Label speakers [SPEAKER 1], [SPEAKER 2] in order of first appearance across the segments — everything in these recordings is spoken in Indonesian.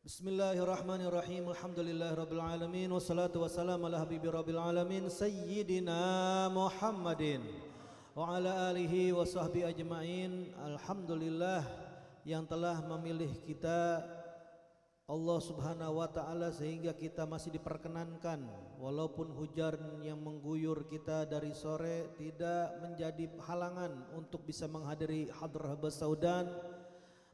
[SPEAKER 1] Bismillahirrahmanirrahim. Alhamdulillahirabbil alamin wassalatu wassalamu ala habibi rabbil alamin sayyidina Muhammadin wa ala alihi wa sahbihi ajmain. Alhamdulillah yang telah memilih kita Allah Subhanahu wa taala sehingga kita masih diperkenankan walaupun hujan yang mengguyur kita dari sore tidak menjadi halangan untuk bisa menghadiri hadrah Saudan,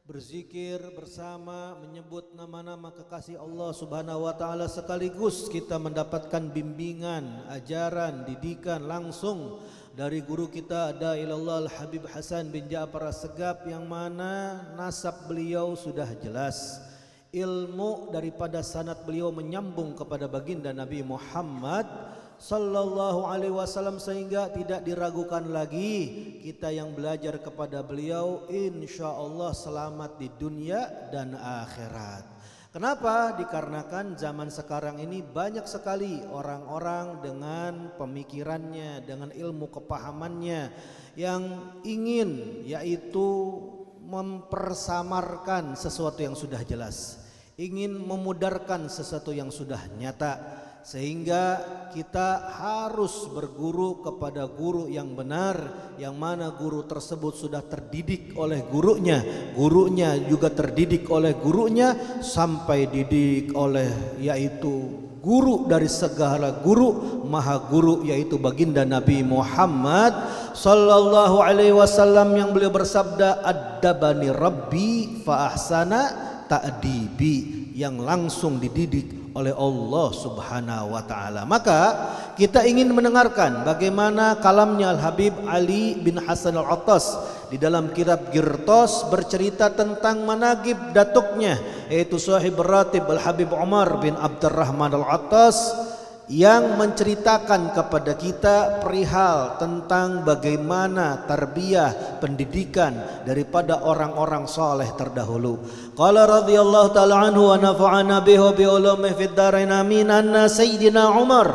[SPEAKER 1] berzikir bersama, menyebut nama-nama kekasih Allah Subhanahu wa taala, sekaligus kita mendapatkan bimbingan, ajaran, didikan langsung dari guru kita Dailallah Al-Habib Hasan bin Ja'far As-Segaf, yang mana nasab beliau sudah jelas. Ilmu daripada sanad beliau menyambung kepada baginda Nabi Muhammad sallallahu alaihi wasallam, sehingga tidak diragukan lagi kita yang belajar kepada beliau insyaallah selamat di dunia dan akhirat. Kenapa? Dikarenakan zaman sekarang ini banyak sekali orang-orang dengan pemikirannya, dengan ilmu kepahamannya yang ingin yaitu mempersamarkan sesuatu yang sudah jelas, ingin memudarkan sesuatu yang sudah nyata, sehingga kita harus berguru kepada guru yang benar, yang mana guru tersebut sudah terdidik oleh gurunya, gurunya juga terdidik oleh gurunya, sampai didik oleh yaitu guru dari segala guru, maha guru, yaitu baginda Nabi Muhammad sallallahu alaihi wasallam, yang beliau bersabda addabani rabbi fa ahsana ta'dibi, yang langsung dididik oleh Allah Subhanahu wa taala. Maka kita ingin mendengarkan bagaimana kalamnya Al-Habib Ali bin Hasan Al-Attas di dalam kitab Girtos, bercerita tentang managib datuknya, yaitu Sahib Ratib Al-Habib Umar bin Abdurrahman Al-Attas, yang menceritakan kepada kita perihal tentang bagaimana tarbiyah, pendidikan daripada orang-orang saleh terdahulu. Qala radhiyallahu ta'ala anhu wa nafa'ana bihi wa bi ulumihi fid dharain amin, anna sayyidina Umar,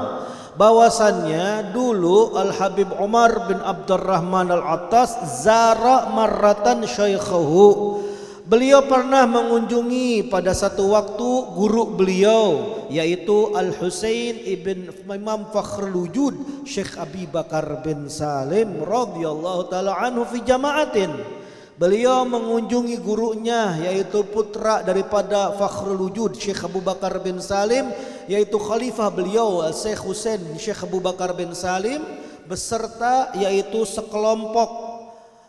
[SPEAKER 1] bahwasannya dulu Al-Habib Umar bin Abdurrahman Al-Attas zara marratan syaikhahu, beliau pernah mengunjungi pada satu waktu guru beliau, yaitu Al-Husain ibn Imam Fakhrul Wujud Syekh Abi Bakar bin Salim radhiyallahu ta'ala anhu fi jama'atin. Beliau mengunjungi gurunya, yaitu putra daripada Fakhrul Wujud Syekh Abu Bakar bin Salim, yaitu khalifah beliau Syekh Husain Syekh Abu Bakar bin Salim, beserta yaitu sekelompok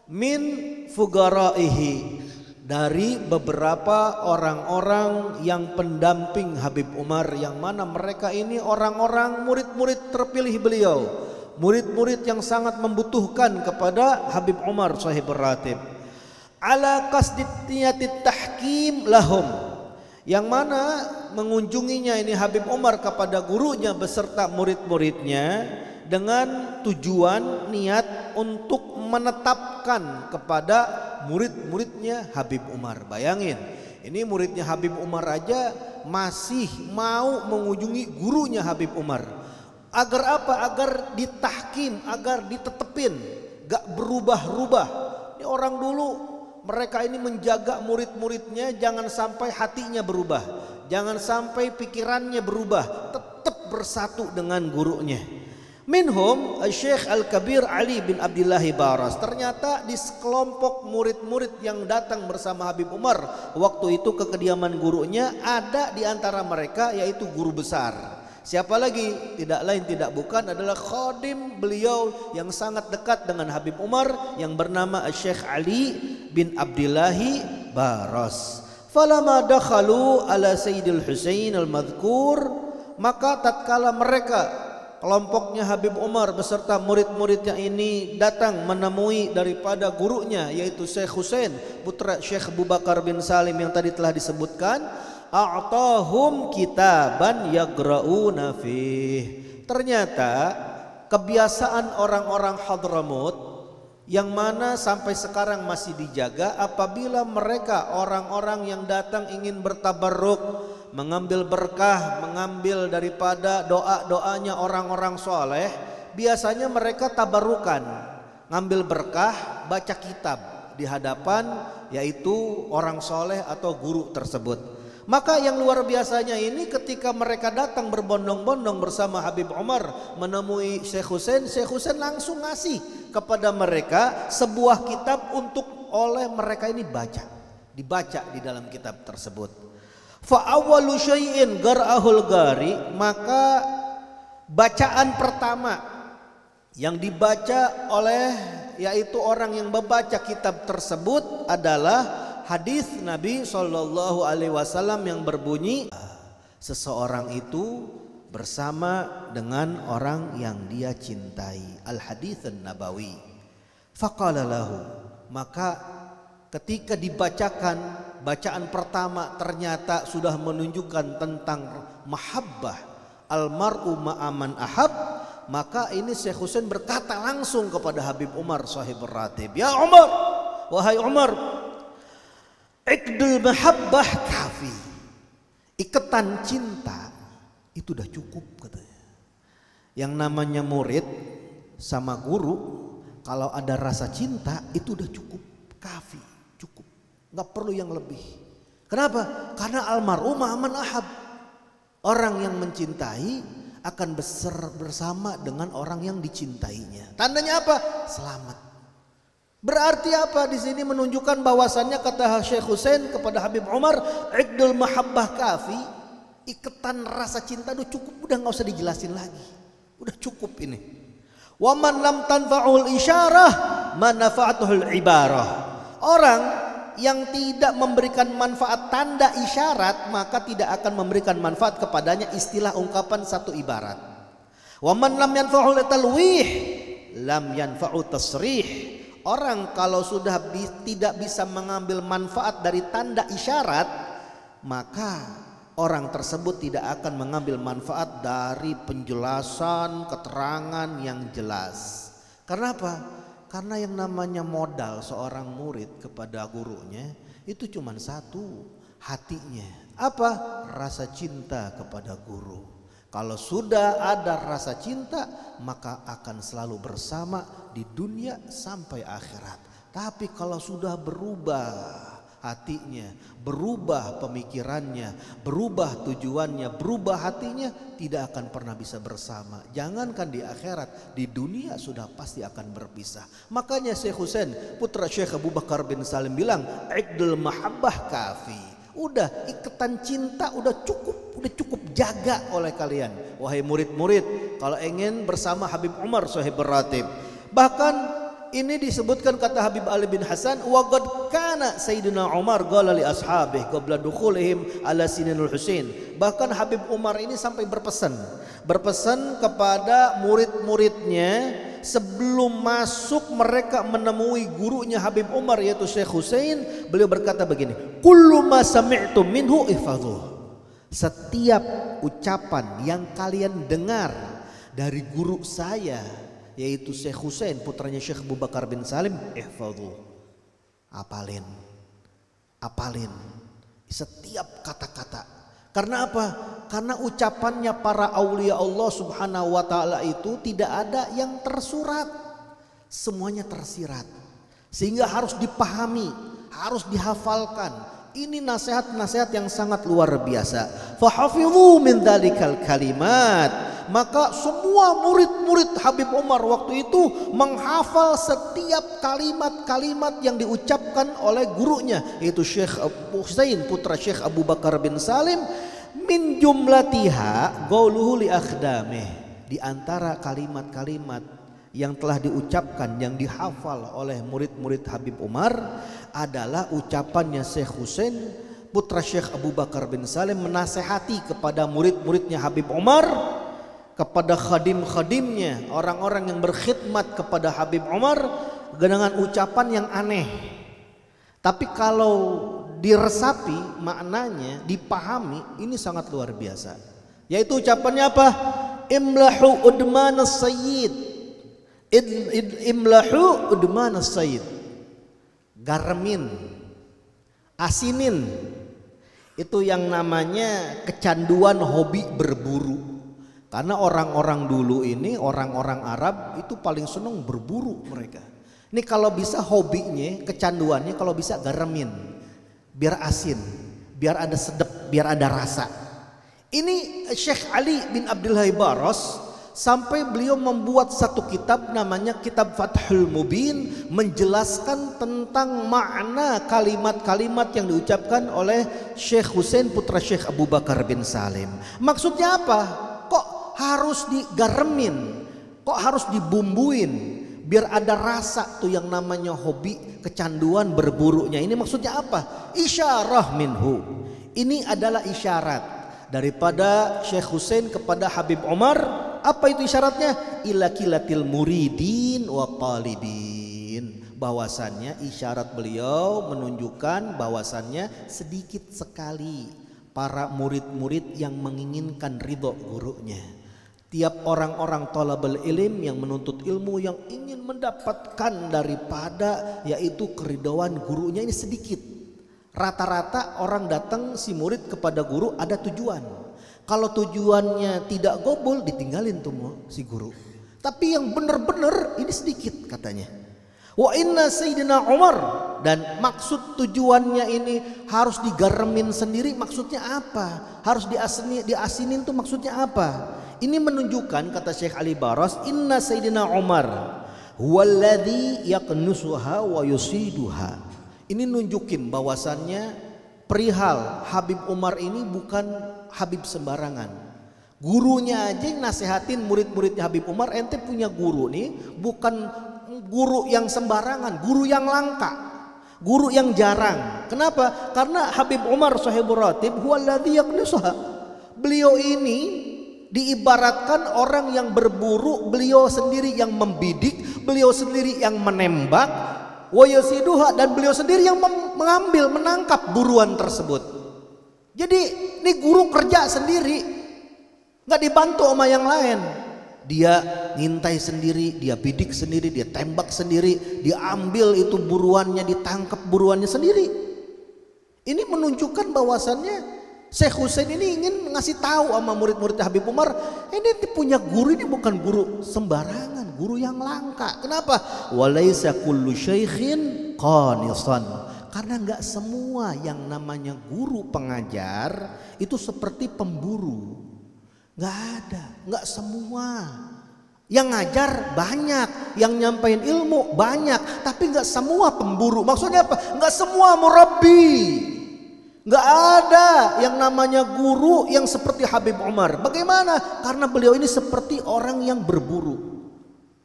[SPEAKER 1] min fugaraihi, dari beberapa orang-orang yang pendamping Habib Umar, yang mana mereka ini orang-orang murid-murid terpilih beliau, murid-murid yang sangat membutuhkan kepada Habib Umar Sahib Ratib. Ala qasdit niyatit tahkim lahum, yang mana mengunjunginya ini Habib Umar kepada gurunya beserta murid-muridnya dengan tujuan niat untuk menetapkan kepada murid-muridnya Habib Umar. Bayangin, ini muridnya Habib Umar aja masih mau mengunjungi gurunya Habib Umar. Agar apa? Agar ditahkim, agar ditetepin, gak berubah-ubah. Ini orang dulu, mereka ini menjaga murid-muridnya jangan sampai hatinya berubah, jangan sampai pikirannya berubah, tetap bersatu dengan gurunya. Minhum Syekh Al-Kabir Ali bin Abdullah Baras. Ternyata di sekelompok murid-murid yang datang bersama Habib Umar waktu itu ke kediaman gurunya, ada di antara mereka yaitu guru besar. Siapa lagi? Tidak lain tidak bukan adalah khadim beliau yang sangat dekat dengan Habib Umar, yang bernama Syekh Ali bin Abdullah Baras. Falama dakhalu ala Sayyidil Husain al-madhkur, maka tatkala mereka kelompoknya Habib Umar beserta murid-muridnya ini datang menemui daripada gurunya, yaitu Syekh Husain putra Syekh Abu Bakar bin Salim yang tadi telah disebutkan, a'tahum kitaban yagra'una fih. Ternyata kebiasaan orang-orang Hadramut yang mana sampai sekarang masih dijaga, apabila mereka orang-orang yang datang ingin bertabarruk, mengambil berkah, mengambil daripada doa-doanya orang-orang soleh, biasanya mereka tabarukan, ngambil berkah, baca kitab di hadapan yaitu orang soleh atau guru tersebut. Maka yang luar biasanya ini ketika mereka datang berbondong-bondong bersama Habib Umar menemui Syekh Husain langsung ngasih kepada mereka sebuah kitab untuk oleh mereka ini dibaca di dalam kitab tersebut. Fa awwalu syai'in gar'ahul gari, maka bacaan pertama yang dibaca oleh yaitu orang yang membaca kitab tersebut adalah hadis Nabi Shallallahu Alaihi Wasallam yang berbunyi, seseorang itu bersama dengan orang yang dia cintai. Al hadits Nabawi. Faqala lahu, maka ketika dibacakan bacaan pertama ternyata sudah menunjukkan tentang mahabbah almar'u ma'aman ahab, maka ini Syekh Husain berkata langsung kepada Habib Umar sahibur ratib, ya Umar, wahai Umar, iqdul mahabbah kafi, ikatan cinta itu udah cukup katanya. Yang namanya murid sama guru kalau ada rasa cinta itu udah cukup, kafi, cukup, nggak perlu yang lebih. Kenapa? Karena almarhum ma'aman ahab, orang yang mencintai akan bersama dengan orang yang dicintainya. Tandanya apa? Selamat. Berarti apa? Di sini menunjukkan bahwasannya kata Syekh Husain kepada Habib Umar, iqdul mahabbah kafi, ikatan rasa cinta udah cukup, udah nggak usah dijelasin lagi, udah cukup ini. Wa man lam tanfa'ul isyarah manafa'atuhul ibarah. Orang yang tidak memberikan manfaat tanda isyarat maka tidak akan memberikan manfaat kepadanya istilah ungkapan satu ibarat. Wa man lam yanfa'ul talwih lam yanfa'u tasrih. Orang kalau sudah tidak bisa mengambil manfaat dari tanda isyarat, maka orang tersebut tidak akan mengambil manfaat dari penjelasan, keterangan yang jelas. Karena apa? Karena yang namanya modal seorang murid kepada gurunya itu cuma satu, hatinya. Apa? Rasa cinta kepada guru. Kalau sudah ada rasa cinta maka akan selalu bersama di dunia sampai akhirat. Tapi kalau sudah berubah hatinya, berubah pemikirannya, berubah tujuannya, berubah hatinya, tidak akan pernah bisa bersama. Jangankan di akhirat, di dunia sudah pasti akan berpisah. Makanya Syekh Husain putra Syekh Abu Bakar bin Salim bilang, iqdul mahabbah kafi. Udah ikatan cinta udah cukup jaga oleh kalian wahai murid-murid kalau ingin bersama Habib Umar sahibur ratib. Bahkan ini disebutkan kata Habib Ali bin Hasan, wa qad kana Sayyidina Umar qala li ashabih qabla dukhulihim ala Sinanul Husain. Bahkan Habib Umar ini sampai berpesan kepada murid-muridnya sebelum masuk mereka menemui gurunya Habib Umar yaitu Syekh Husain. Beliau berkata begini, kullu ma sami'tum minhu ihfadhuh. Setiap ucapan yang kalian dengar dari guru saya yaitu Syekh Husain putranya Syekh Abu Bakar bin Salim, ihfadhuh. Apalin setiap kata-kata. Karena apa? Karena ucapannya para aulia Allah subhanahu wa ta'ala itu tidak ada yang tersurat, semuanya tersirat, sehingga harus dipahami, harus dihafalkan. Ini nasihat-nasihat yang sangat luar biasa. Fahafidhu min dzalikal kalimat. Maka semua murid-murid Habib Umar waktu itu menghafal setiap kalimat-kalimat yang diucapkan oleh gurunya yaitu Syekh Husain putra Syekh Abu Bakar bin Salim. Min jumlatiha qauluhu li akhdamih. Di antara kalimat-kalimat yang telah diucapkan, yang dihafal oleh murid-murid Habib Umar adalah ucapannya Syekh Husain putra Syekh Abu Bakar bin Salim menasehati kepada murid-muridnya Habib Umar, kepada khadim-khadimnya, orang-orang yang berkhidmat kepada Habib Umar dengan ucapan yang aneh. Tapi kalau diresapi maknanya, dipahami, ini sangat luar biasa. Yaitu ucapannya apa? Imlahu udmanas sayyid. Imlahu udmanas sayyid. Garemin, asinin. Itu yang namanya kecanduan hobi berburu. Karena orang-orang dulu ini, orang-orang Arab itu paling senang berburu mereka. Ini kalau bisa hobinya, kecanduannya kalau bisa garemin, biar asin, biar ada sedep. biar ada rasa. Ini Syekh Ali bin Abdullah Baros sampai beliau membuat satu kitab namanya Kitab Fathul Mubin, menjelaskan tentang makna kalimat-kalimat yang diucapkan oleh Syekh Husain putra Syekh Abu Bakar bin Salim. Maksudnya apa? Kok harus digaremin? Kok harus dibumbuin? Biar ada rasa tuh yang namanya hobi, kecanduan berburunya. Ini maksudnya apa? Isyarah minhu. Ini adalah isyarat daripada Syekh Husain kepada Habib Umar. Apa itu isyaratnya? Ila kilatil muridin wa talibin. Bahwasannya isyarat beliau menunjukkan bahwasannya sedikit sekali para murid-murid yang menginginkan ridho gurunya. Tiap orang-orang thalabul ilm yang menuntut ilmu, yang ingin mendapatkan daripada yaitu keridhaan gurunya, ini sedikit. Rata-rata orang datang si murid kepada guru ada tujuan. Kalau tujuannya tidak gobol, ditinggalin tuh si guru. Tapi yang benar-benar ini sedikit katanya. Wa inna Sayyidina Umar, dan maksud tujuannya ini harus digaremin sendiri. Maksudnya apa? Harus diasinin tuh maksudnya apa? Ini menunjukkan, kata Syekh Ali Baros, inna Sayyidina Umar huwaladzi yaqnusuha wa yusiduha. Ini nunjukin bahwasannya perihal Habib Umar ini bukan Habib sembarangan. Gurunya aja yang nasehatin murid-muridnya Habib Umar. Ente punya guru nih bukan guru yang sembarangan, guru yang langka, guru yang jarang. Kenapa? Karena Habib Umar Sahibur Ratib huwaladzi yaqnusuha. Beliau ini diibaratkan orang yang berburu, beliau sendiri yang membidik, beliau sendiri yang menembak, wa yasiduha, dan beliau sendiri yang mengambil, menangkap buruan tersebut. Jadi ini guru kerja sendiri, nggak dibantu sama yang lain. Dia ngintai sendiri, dia bidik sendiri, dia tembak sendiri, dia ambil itu buruannya, ditangkap buruannya sendiri. Ini menunjukkan bahwasannya Syekh Husain ini ingin ngasih tahu sama murid-murid Habib Umar, ini punya guru ini bukan guru sembarangan, guru yang langka. Kenapa? Walaisa kullu syaikhin qanisan. Karena nggak semua yang namanya guru pengajar itu seperti pemburu. Nggak ada, nggak semua. Yang ngajar banyak, yang nyampein ilmu banyak, tapi nggak semua pemburu. Maksudnya apa? Nggak semua murabbi. Nggak ada yang namanya guru yang seperti Habib Umar. Bagaimana? Karena beliau ini seperti orang yang berburu.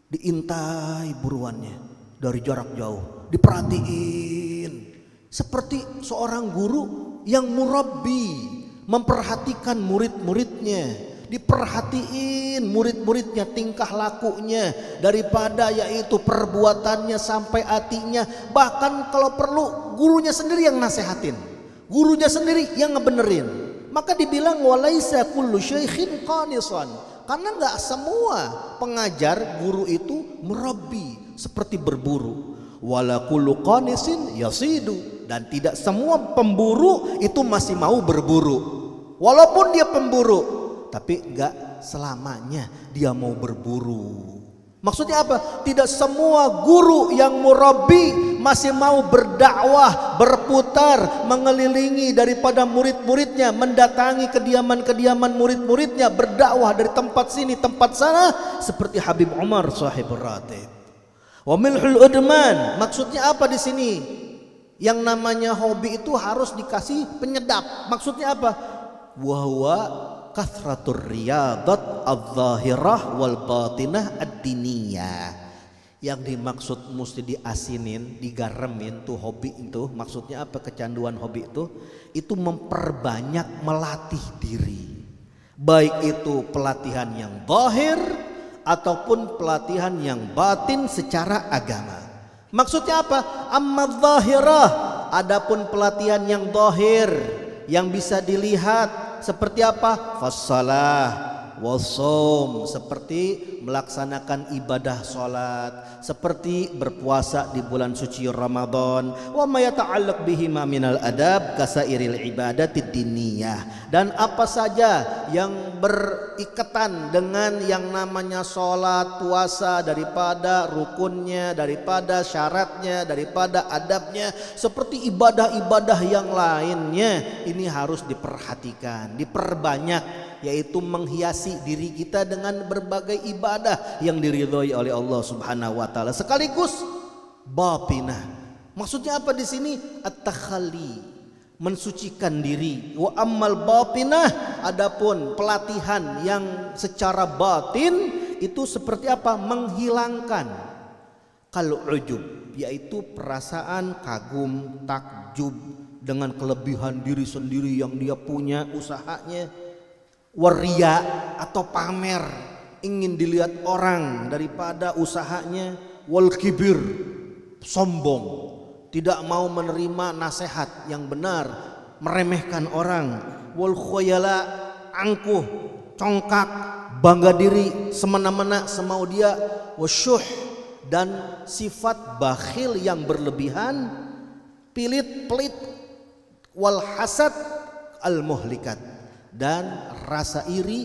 [SPEAKER 1] Diintai buruannya dari jarak jauh, diperhatiin. Seperti seorang guru yang murabbi, memperhatikan murid-muridnya, diperhatiin murid-muridnya, tingkah lakunya, daripada yaitu perbuatannya sampai hatinya. Bahkan kalau perlu gurunya sendiri yang nasehatin, gurunya sendiri yang ngebenerin. Maka dibilang walaisa kullu syaikhin qanisan. Karena nggak semua pengajar guru itu murabbi seperti berburu. Wala kullu qanisin yasidu, dan tidak semua pemburu itu masih mau berburu. Walaupun dia pemburu, tapi enggak selamanya dia mau berburu. Maksudnya apa? Tidak semua guru yang murabbi masih mau berdakwah, berputar, mengelilingi daripada murid-muridnya, mendatangi kediaman-kediaman murid-muridnya, berdakwah dari tempat sini, tempat sana, seperti Habib Umar Sahibur Ratib. Wa milhul udman, maksudnya apa di sini? Yang namanya hobi itu harus dikasih penyedap. Maksudnya apa? Wa huwa kathratur riyadat adz-dzahirah wal batinah ad-diniyah. Yang dimaksud mesti diasinin, digaremin tuh hobi itu. Maksudnya apa? Kecanduan hobi itu memperbanyak melatih diri. Baik itu pelatihan yang zahir ataupun pelatihan yang batin secara agama. Maksudnya apa? Amma zahirah, adapun pelatihan yang zahir yang bisa dilihat seperti apa? Fassalah wassaum, seperti melaksanakan ibadah salat, seperti berpuasa di bulan suci Ramadan, wa ma yata'allaq bihima minal adab kasairil ibadati diniyah, dan apa saja yang berikatan dengan yang namanya salat, puasa, daripada rukunnya, daripada syaratnya, daripada adabnya, seperti ibadah-ibadah yang lainnya, ini harus diperhatikan, diperbanyak, yaitu menghiasi diri kita dengan berbagai ibadah yang diridhoi oleh Allah Subhanahu wa taala, sekaligus batinah. Maksudnya apa di sini? At-takhalli, mensucikan diri. Wa ammal batinah, adapun pelatihan yang secara batin itu seperti apa? Menghilangkan kal ujub, yaitu perasaan kagum, takjub dengan kelebihan diri sendiri yang dia punya, usahanya, waria atau pamer, ingin dilihat orang daripada usahanya, wal kibir, sombong, tidak mau menerima nasihat yang benar, meremehkan orang, wal khoyala, angkuh, congkak, bangga diri, semena-mena, semau dia, wasyuh, dan sifat bakhil yang berlebihan, pilit, pelit, wal hasad al muhlikat, dan rasa iri,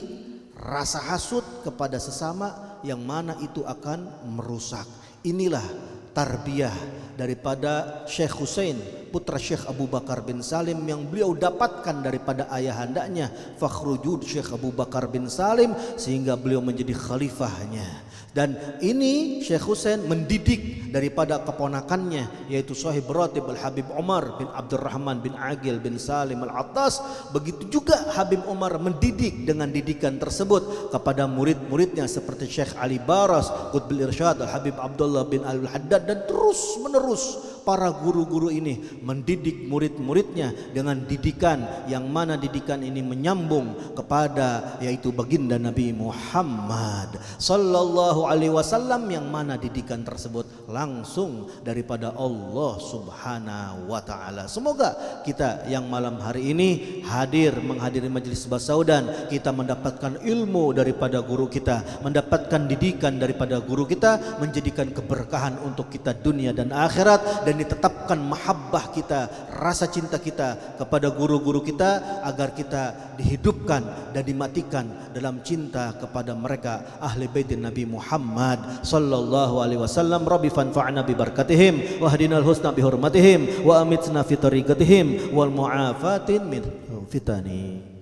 [SPEAKER 1] rasa hasud kepada sesama yang mana itu akan merusak. Inilah tarbiyah daripada Syekh Husain putra Syekh Abu Bakar bin Salim yang beliau dapatkan daripada ayahandanya Fakhrujud Syekh Abu Bakar bin Salim, sehingga beliau menjadi khalifahnya. Dan ini Syekh Husain mendidik daripada keponakannya, yaitu Sahib Ratib Al-Habib Umar bin Abdurrahman bin Aqil bin Salim Al-Attas. Begitu juga Habib Umar mendidik dengan didikan tersebut kepada murid-muridnya seperti Syekh Ali Baras, Qutbul Irsyad, Al-Habib Abdullah bin Al-Haddad, dan terus menerus para guru-guru ini mendidik murid-muridnya dengan didikan yang mana didikan ini menyambung kepada yaitu baginda Nabi Muhammad sallallahu alaihi wasallam, yang mana didikan tersebut langsung daripada Allah Subhanahu wa taala. Semoga kita yang malam hari ini menghadiri majelis Basaudan, kita mendapatkan ilmu daripada guru kita, mendapatkan didikan daripada guru kita, menjadikan keberkahan untuk kita dunia dan akhirat, dan ditetapkan mahabbah kita, rasa cinta kita kepada guru-guru kita, agar kita dihidupkan dan dimatikan dalam cinta kepada mereka ahli baitin Nabi Muhammad sallallahu alaihi wasallam. Rabbi fanfa'na bi barakatihim wa hadinal husna bi hurmatihim wa amitna fi tariqatihim wal mu'afatin min fitani.